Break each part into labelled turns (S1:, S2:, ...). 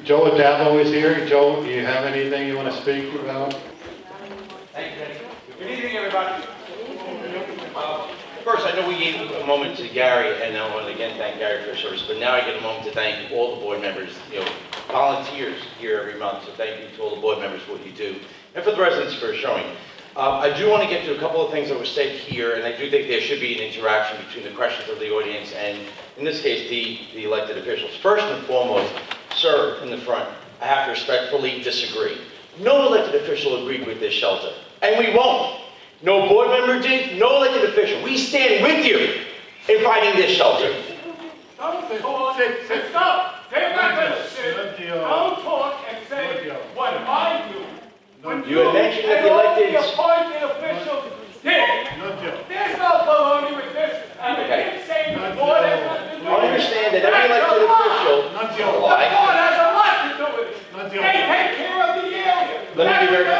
S1: Joe Addabbo is here. Joe, do you have anything you want to speak about?
S2: Thank you. Good evening, everybody. First, I know we gave a moment to Gary, and I want to again thank Gary for his service, but now I get a moment to thank all the board members, volunteers here every month, so thank you to all the board members for what you do, and for the residents for showing. I do want to get to a couple of things that were said here, and I do think there should be an interaction between the questions of the audience and, in this case, the elected officials. First and foremost, sir, in the front, I have to respectfully disagree. No elected official agreed with this shelter, and we won't. No board member did, no elected official. We stand with you in fighting this shelter.
S3: Stop! Get back to the shit. Don't talk and say what I do.
S2: You had mentioned that the elected...
S3: the appointed officials did. There's no baloney with this. And
S2: Okay.
S3: you didn't say the board has nothing to do with it.
S2: Understand that every elected official...
S3: The board has a lot to do with it. They take care of the area.
S2: Let me be very-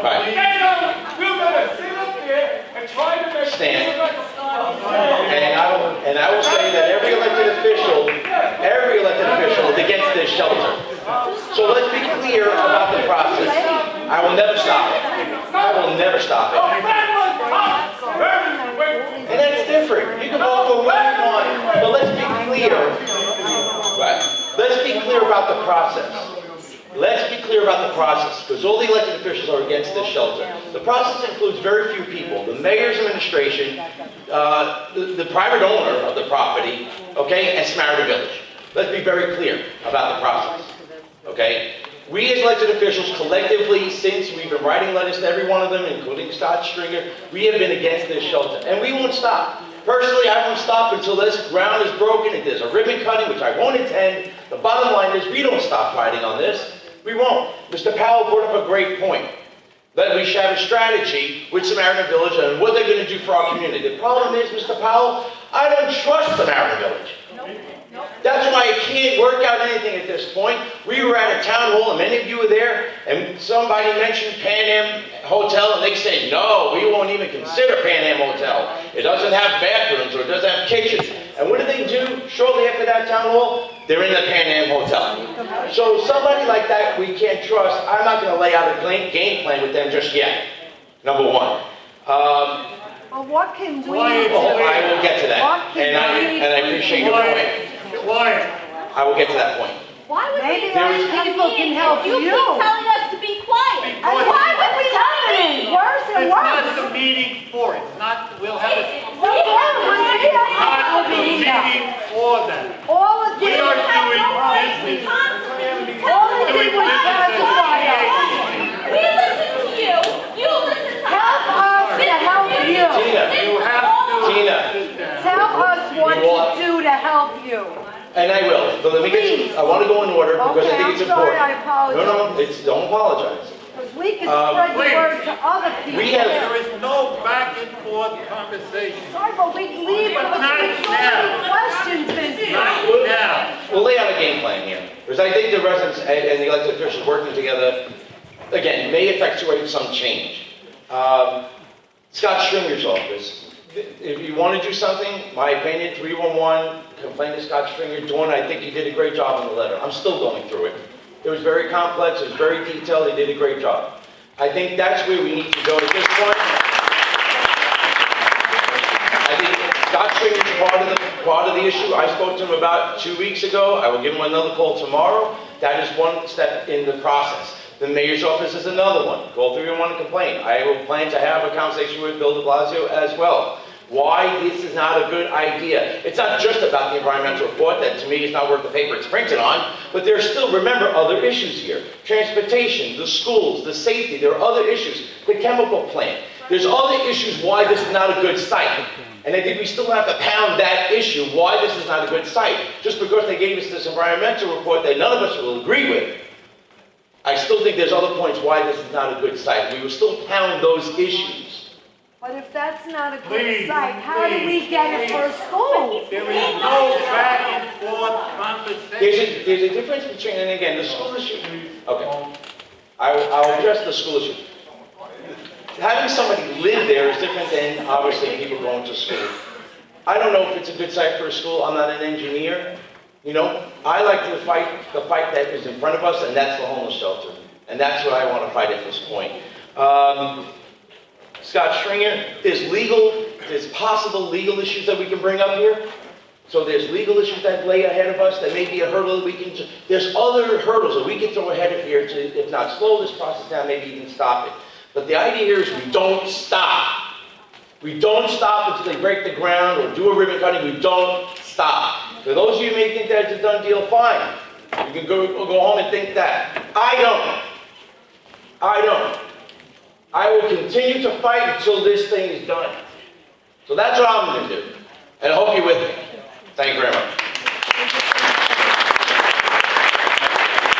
S2: Right.
S3: They know you're gonna sit up there and try to make
S2: Stand.
S3: like
S2: And I will say that every elected official is against this shelter. So let's be clear about the process. I will never stop it. I will never stop it. And that's different. You can vote for what you want, but let's be clear. Right. Let's be clear about the process. Let's be clear about the process, because all the elected officials are against this shelter. The process includes very few people: the mayor's administration, the private owner of the property, okay, and Samaritan Village. Let's be very clear about the process, okay? We as elected officials collectively, since we've been writing letters to every one of them, including Scott Stringer, we have been against this shelter, and we won't stop. Personally, I won't stop until this ground is broken, if there's a ribbon cutting, which I won't attend. The bottom line is we don't stop fighting on this. We won't. Mr. Powell brought up a great point, that we should have a strategy with Samaritan Village and what they're going to do for our community. The problem is, Mr. Powell, I don't trust Samaritan Village. That's why I can't work out anything at this point. We were at a town hall, and many of you were there, and somebody mentioned Pan Am Hotel, and they said, no, we won't even consider Pan Am Hotel. It doesn't have bathrooms, or it doesn't have kitchens. And what did they do shortly after that town hall? They're in the Pan Am Hotel. So somebody like that we can't trust. I'm not going to lay out a game plan with them just yet, number one.
S4: Well, what can we do?
S2: I will get to that, and I appreciate your point. I will get to that point.
S5: Why would
S4: Maybe
S5: we
S4: those people can help
S5: you
S4: you.
S5: keep telling us to be quiet?
S4: And why would we tell them? Worse and
S6: It's not
S4: worse.
S6: the meeting for it. It's not, we'll have it.
S4: Well, yeah, we don't
S6: Not
S4: have
S6: the
S4: to be here.
S6: meeting for that.
S4: All it
S6: We
S4: did
S6: are
S4: was
S6: doing business.
S4: pacify us.
S5: We listen to you. You listen to
S4: Help us to help you.
S2: Tina,
S6: You have to
S2: Tina,
S4: Tell us what to do to help you.
S2: and I will, but let me get you, I want to go in order because I think it's
S4: Okay, I'm sorry,
S2: important.
S4: I apologize.
S2: Don't apologize.
S4: Because we can spread the
S6: please.
S4: word to other people.
S2: We have-
S6: There is no back and forth conversation.
S4: Sorry, but we leave
S6: But
S4: with
S6: not
S4: so
S6: now.
S4: many questions, Vincent.
S6: Not now.
S2: We'll lay out a game plan here, because I think the residents and the elected officials working together, again, may effectuate some change. Scott Stringer's office, if you want to do something, my opinion, 311, complain to Scott Stringer. Dawn, I think he did a great job on the letter. I'm still going through it. It was very complex, it was very detailed, he did a great job. I think that's where we need to go at this point. I think Scott Stringer's part of the issue. I spoke to him about 2 weeks ago. I will give him another call tomorrow. That is one step in the process. The mayor's office is another one. Call 311 and complain. I will plan to have a conversation with Bill de Blasio as well. Why this is not a good idea. It's not just about the environmental report that to me is not worth the paper it's printed on, but there's still, remember, other issues here. Transportation, the schools, the safety, there are other issues. The chemical plant. There's other issues why this is not a good site. And I think we still have to pound that issue, why this is not a good site. Just because they gave us this environmental report that none of us will agree with, I still think there's other points why this is not a good site. We will still pound those issues.
S4: But if that's not a good
S6: Please,
S4: site, how do we
S6: please,
S4: get it for a school?
S6: There is no back and forth conversation.
S2: There's a difference between, and again, the school issue. Okay. I'll address the school issue. Having somebody live there is different than obviously people going to school. I don't know if it's a good site for a school. I'm not an engineer. You know, I like to fight the fight that is in front of us, and that's the homeless shelter. And that's what I want to fight at this point. Scott Stringer, there's possible legal issues that we can bring up here. So there's legal issues that lay ahead of us that may be a hurdle that we can, there's other hurdles that we can throw ahead of here to, if not slow this process down, maybe even stop it. But the idea here is we don't stop. We don't stop until they break the ground or do a ribbon cutting. We don't stop. For those of you who may think that it's a done deal, fine. You can go home and think that. I don't. I will continue to fight until this thing is done. So that's what I'm going to do. And I hope you're with me. Thank you very much.